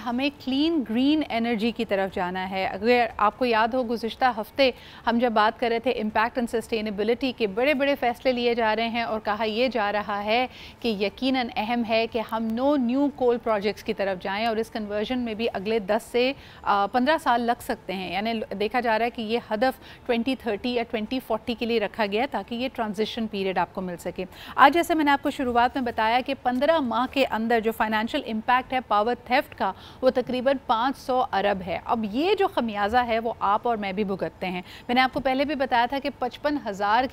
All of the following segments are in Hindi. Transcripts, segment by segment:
हमें क्लीन ग्रीन एनर्जी की तरफ जाना है। अगर आपको याद हो, गुज़िश्ता हफ्ते हम जब बात कर रहे थे इम्पैक्ट एंड सस्टेनेबिलिटी के, बड़े बड़े फ़ैसले लिए जा रहे हैं और कहा यह जा रहा है कि यकीनन अहम है कि हम नो न्यू कोल प्रोजेक्ट्स की तरफ जाएं और इस कन्वर्जन में भी अगले 10 से 15 साल लग सकते हैं। यानी देखा जा रहा है कि ये हदफ 2030 या 2040 के लिए रखा गया है ताकि ये ट्रांजिशन पीरियड आपको मिल सके। आज जैसे मैंने आपको शुरुआत में बताया कि 15 माह के अंदर जो फाइनेंशियल इम्पैक्ट है पावर थेफ्ट का, वो तकरीबन 500 अरब है। अब ये जो खमियाजा है वो आप और मैं भी भुगतते हैं। मैंने आपको पहले भी बताया था कि 55,000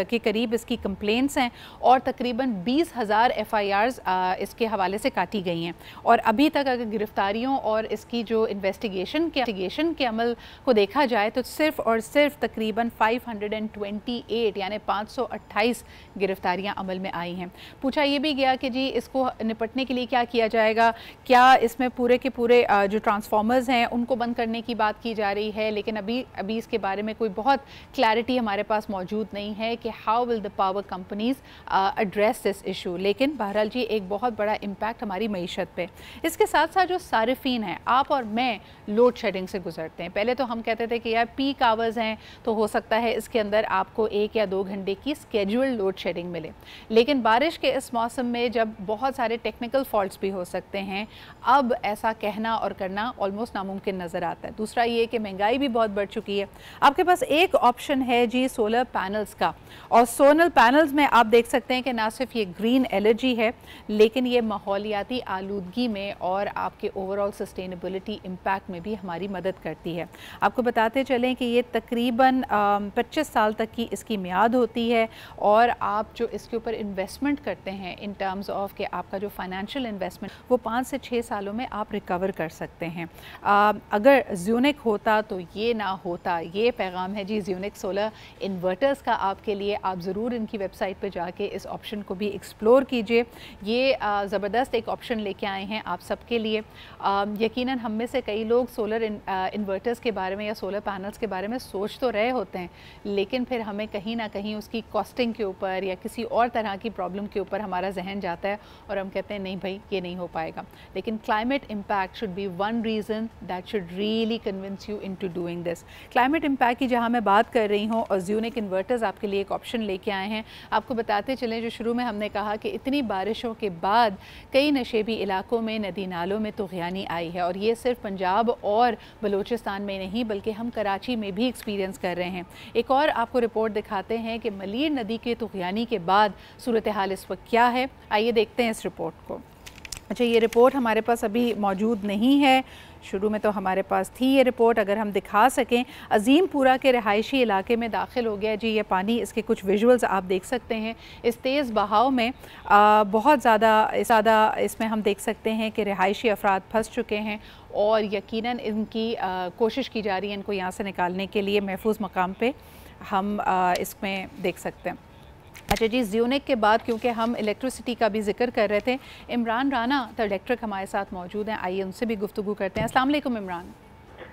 के करीब इसकी कंप्लेंट्स हैं और तकरीबन 20,000 FIRs इसके हवाले से काटी गई हैं। और अभी तक अगर गिरफ्तारियों और इसकी जो इन्वेस्टिगेशन के अमल को देखा जाए तो सिर्फ और सिर्फ तकरीबन 528 यानी 528 गिरफ्तारियाँ अमल में आई हैं। पूछा ये भी गया कि जी इसको निपटने के लिए क्या किया जाएगा, क्या इसमें पूरे के पूरे जो ट्रांसफार्मर्स हैं उनको बंद करने की बात की जा रही है, लेकिन अभी इसके बारे में कोई बहुत क्लैरिटी हमारे पास मौजूद नहीं है कि how will the power companies address this issue. लेकिन बहरहाल जी एक बहुत बड़ा इम्पैक्ट हमारी मईशत पे। इसके साथ साथ जो सारिफीन हैं, आप और मैं लोड शेडिंग से गुजरते हैं। पहले तो हम कहते थे कि यार पीक आवर्स हैं तो हो सकता है इसके अंदर आपको 1 या 2 घंटे की स्केड्यूल लोड शेडिंग मिले, लेकिन बारिश के इस मौसम में जब बहुत सारे टेक्निकल फॉल्ट्स भी हो सकते हैं, अब ऐसा कहना और करना ऑलमोस्ट नामुमकिन नज़र आता है। दूसरा ये कि महंगाई भी बहुत बढ़ चुकी है। आपके पास एक ऑप्शन है जी सोलर पैनल्स का, और सोलर पैनल्स में आप देख सकते हैं कि ना सिर्फ ये ग्रीन एनर्जी है लेकिन ये माहौलियाती आलूदगी में और आपके ओवरऑल सस्टेनेबिलिटी इम्पैक्ट में भी हमारी मदद करती है। आपको बताते चलें कि ये तकरीबन 25 साल तक की इसकी मियाद होती है और आप जो इसके ऊपर इन्वेस्टमेंट करते हैं इन टर्म्स ऑफ कि आपका जो फाइनेंशियल इन्वेस्टमेंट वो 5 से 6 सालों में आप रिकवर कर सकते हैं। अगर ज़्यूनिक होता तो ये ना होता। ये पैगाम है जी ज़्यूनिक सोलर इन्वर्टर्स का आपके लिए। आप ज़रूर इनकी वेबसाइट पर जाके इस ऑप्शन को भी एक्सप्लोर कीजिए। ये ज़बरदस्त एक ऑप्शन लेके आए हैं आप सबके लिए। यकीनन हम में से कई लोग सोलर इन्वर्टर्स के बारे में या सोलर पैनल्स के बारे में सोच तो रहे होते हैं, लेकिन फिर हमें कहीं ना कहीं उसकी कॉस्टिंग के ऊपर या किसी और तरह की प्रॉब्लम के ऊपर हमारा जहन जाता है और हम कहते हैं नहीं भाई ये नहीं हो पाएगा। लेकिन climate impact should be one reason that should really convince you into doing this. Climate impact की जहाँ मैं बात कर रही हूँ और ज़्यूनिक इन्वर्टर्स आपके लिए एक ऑप्शन लेके आए हैं। आपको बताते चलें, जो शुरू में हमने कहा कि इतनी बारिशों के बाद कई नशेबी इलाकों में नदी नालों में तुग़यानी आई है, और ये सिर्फ पंजाब और बलूचिस्तान में नहीं बल्कि हम कराची में भी एक्सपीरियंस कर रहे हैं। एक और आपको रिपोर्ट दिखाते हैं कि मलीर नदी के तुग़यानी के बाद सूरत हाल इस वक्त क्या है। आइए देखते हैं इस रिपोर्ट को। अच्छा, ये रिपोर्ट हमारे पास अभी मौजूद नहीं है, शुरू में तो हमारे पास थी ये रिपोर्ट। अगर हम दिखा सकें, अजीमपुरा के रिहायशी इलाके में दाखिल हो गया जी ये पानी। इसके कुछ विजुअल्स आप देख सकते हैं। इस तेज़ बहाव में बहुत ज़्यादा इसमें हम देख सकते हैं कि रिहायशी अफराद फंस चुके हैं और यकीनन इनकी कोशिश की जा रही है इनको यहाँ से निकालने के लिए। महफूज मकाम पे हम इसमें देख सकते हैं। अच्छा जी, ज़्यूनिक के बाद क्योंकि हम इलेक्ट्रिसिटी का भी जिक्र कर रहे थे, इमरान राना द इलेक्ट्रिक हमारे साथ मौजूद हैं। आइए उनसे भी गुफ्तगू करते हैं। अस्सलाम वालेकुम इमरान।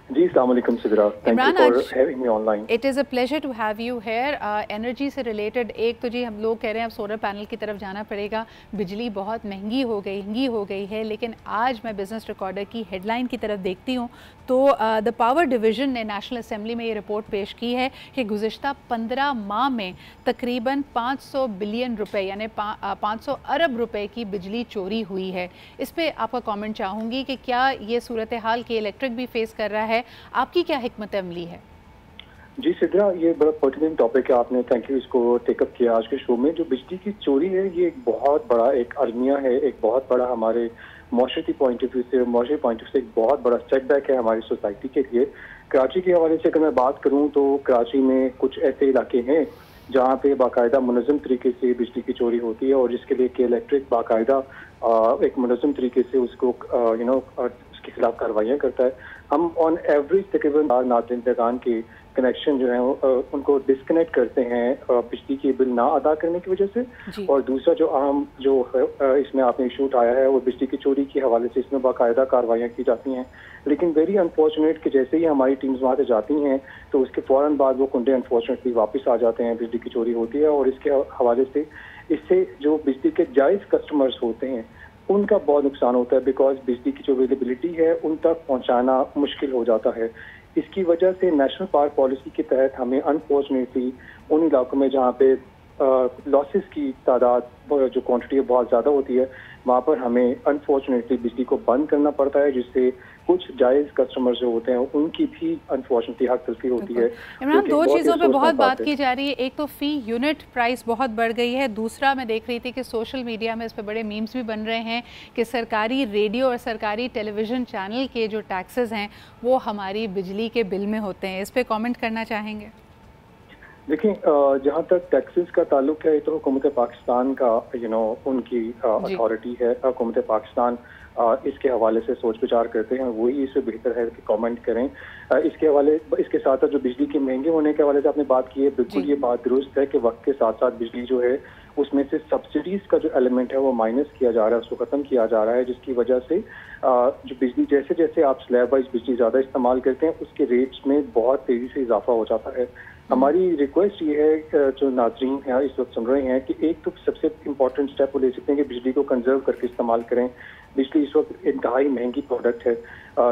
जी अस्सलाम वालेकुम Sidra, thank you for having me online. It is a pleasure to have you here. Energy से रिलेटेड एक तो जी हम लोग कह रहे हैं अब सोलर पैनल की तरफ जाना पड़ेगा। बिजली बहुत महंगी हो गई है, लेकिन आज मैं बिज़नेस रिकॉर्डर की हेडलाइन की तरफ देखती हूँ तो द पावर डिवीज़न ने नेशनल असेंबली में ये रिपोर्ट पेश की है कि गुज़िश्ता 15 माह में तकरीबन 500 बिलियन रुपए यानी 500 अरब रुपए की बिजली चोरी हुई है। इस पर आपका कमेंट चाहूँगी कि क्या ये सूरत हाल के इलेक्ट्रिक भी फेस कर रहा है, आपकी क्या हिकमत अमली है? जी सिद्रा, ये बड़ा पर्टिनेंट टॉपिक है, आपने थैंक यू इसको टेकअप किया आज के शो में। जो बिजली की चोरी है ये एक बहुत बड़ा एक अलमिया है, एक बहुत बड़ा हमारे माशरती पॉइंट ऑफ व्यू से, माशरे पॉइंट ऑफ व्यू से एक बहुत बड़ा सेटबैक है हमारी सोसाइटी के लिए। कराची के हवाले से अगर मैं बात करूँ तो कराची में कुछ ऐसे इलाके हैं जहाँ पे बाकायदा मुनज़्ज़म तरीके से बिजली की चोरी होती है और जिसके लिए कि इलेक्ट्रिक बाकायदा एक मुनज़्ज़म तरीके से उसको उसके खिलाफ कार्रवाइयाँ करता है। हम ऑन एवरेज तकरीबन नाज़रीन पैगान के कनेक्शन जो है उनको डिस्कनेक्ट करते हैं बिजली के बिल ना अदा करने की वजह से। और दूसरा जो अहम जो इसमें आपने इशू उठाया है वो बिजली की चोरी के हवाले से, इसमें बाकायदा कार्रवाइयाँ की जाती हैं, लेकिन वेरी अनफॉर्चुनेट कि जैसे ही हमारी टीम्स वहाँ से जाती हैं तो उसके फ़ौरन बाद वो कुंडे अनफॉर्चुनेटली वापस आ जाते हैं, बिजली की चोरी होती है। और इसके हवाले से इससे जो बिजली के जायज़ कस्टमर्स होते हैं उनका बहुत नुकसान होता है, बिकॉज बिजली की जो अवेलेबिलिटी है उन तक पहुंचाना मुश्किल हो जाता है। इसकी वजह से नेशनल पावर पॉलिसी के तहत हमें अनफॉर्चुनेटली उन इलाकों में जहाँ पे लॉसेस की तादाद जो क्वांटिटी है बहुत ज़्यादा होती है, वहाँ पर हमें अनफॉर्चुनेटली बिजली को बंद करना पड़ता है, जिससे कुछ जायज़ कस्टमर जो होते हैं उनकी भी अनफॉर्चुनेटली हक तलफी होती है। इमरान, दो चीज़ों पे बहुत बात की जा रही है। एक तो फ़ी यूनिट प्राइस बहुत बढ़ गई है, दूसरा मैं देख रही थी कि सोशल मीडिया में इस पर बड़े मीम्स भी बन रहे हैं कि सरकारी रेडियो और सरकारी टेलीविज़न चैनल के जो टैक्सेस हैं वो हमारी बिजली के बिल में होते हैं। इस पर कॉमेंट करना चाहेंगे? देखिए, जहाँ तक टैक्सेस का ताल्लुक है तो हुकूमत पाकिस्तान का उनकी अथॉरिटी है। हुकूमत पाकिस्तान इसके हवाले से सोच विचार करते हैं, वही इसे बेहतर है कि कमेंट करें। इसके साथ जो बिजली के महंगे होने के हवाले से आपने बात की है, बिल्कुल ये बात दुरुस्त है कि वक्त के साथ साथ बिजली जो है उसमें से सब्सिडीज का जो एलिमेंट है वो माइनस किया जा रहा है, उसको खत्म किया जा रहा है, जिसकी वजह से जो बिजली जैसे जैसे आप स्लैब वाइज बिजली ज़्यादा इस्तेमाल करते हैं उसके रेट्स में बहुत तेज़ी से इजाफा हो जाता है। हमारी रिक्वेस्ट ये है जो नाज़रीन हैं इस वक्त सुन रहे हैं कि एक तो सबसे इम्पोर्टेंट स्टेप वो ले सकते हैं कि बिजली को कंजर्व करके इस्तेमाल करें। बिजली इस वक्त इंतहाई महंगी प्रोडक्ट है।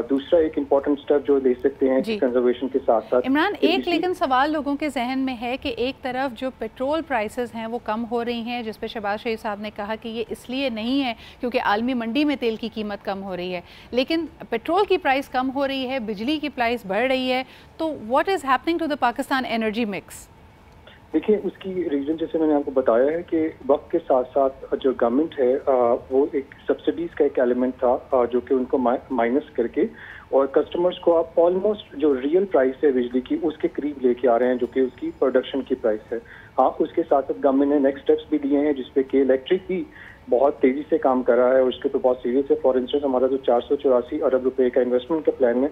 दूसरा एक इम्पोर्टेंट स्टेप जो ले सकते हैं कि कंजर्वेशन के साथ साथ इमरान, एक लेकिन सवाल लोगों के जहन में है कि एक तरफ जो पेट्रोल प्राइसेस हैं वो कम हो रही हैं, जिस पे शहबाज शरीफ साहब ने कहा कि ये इसलिए नहीं है क्योंकि आलमी मंडी में तेल की कीमत कम हो रही है, लेकिन पेट्रोल की प्राइस कम हो रही है, बिजली की प्राइस बढ़ रही है, तो what is happening to the Pakistan energy mix? देखिए, उसकी रीज़न जैसे मैंने आपको बताया है कि वक्त के साथ साथ जो गवर्नमेंट है वो एक सब्सिडीज़ का एक एलिमेंट था जो कि उनको माइनस करके और कस्टमर्स को आप ऑलमोस्ट जो रियल प्राइस है बिजली की उसके करीब लेके आ रहे हैं, जो कि उसकी प्रोडक्शन की प्राइस है। हाँ, उसके साथ साथ गवर्नमेंट ने नेक्स्ट स्टेप्स भी लिए हैं जिसपे कि इलेक्ट्रिक भी बहुत तेज़ी से काम कर रहा है और उसके तो बहुत सीरियस है। फॉर इंस्टेंस हमारा जो 484 अरब रुपए का इन्वेस्टमेंट का प्लान है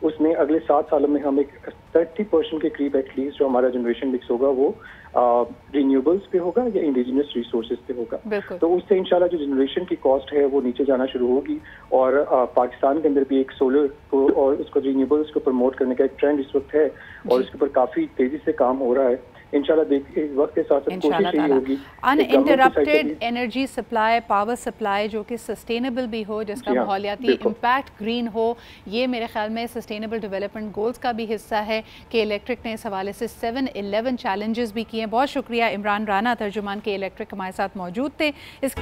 उसमें अगले 7 सालों में हम एक 30% के करीब एटलीस्ट जो हमारा जनरेशन मिक्स होगा वो रिन्यूएबल्स पे होगा या इंडिजिनस रिसोर्सेज पे होगा। तो उससे इंशाल्लाह जो जनरेशन की कॉस्ट है वो नीचे जाना शुरू होगी और पाकिस्तान के अंदर भी एक सोलर को और उसको रिन्यूएबल्स को प्रमोट करने का एक ट्रेंड इस वक्त है और इसके ऊपर काफ़ी तेज़ी से काम हो रहा है। इंशाल्लाह देखिए वक्त के साथ साथ कोशिश यही होगी uninterrupted energy supply, power supply जो कि सस्टेनेबल भी हो, जिसका माहौलियाती इम्पैक्ट ग्रीन हो। ये मेरे ख्याल में सस्टेनेबल डेवलपमेंट गोल्स का भी हिस्सा है कि इलेक्ट्रिक ने इस हवाले से 7-11 चैलेंजेस भी किए हैं। बहुत शुक्रिया इमरान राना, तर्जुमान के इलेक्ट्रिक हमारे साथ मौजूद थे। इस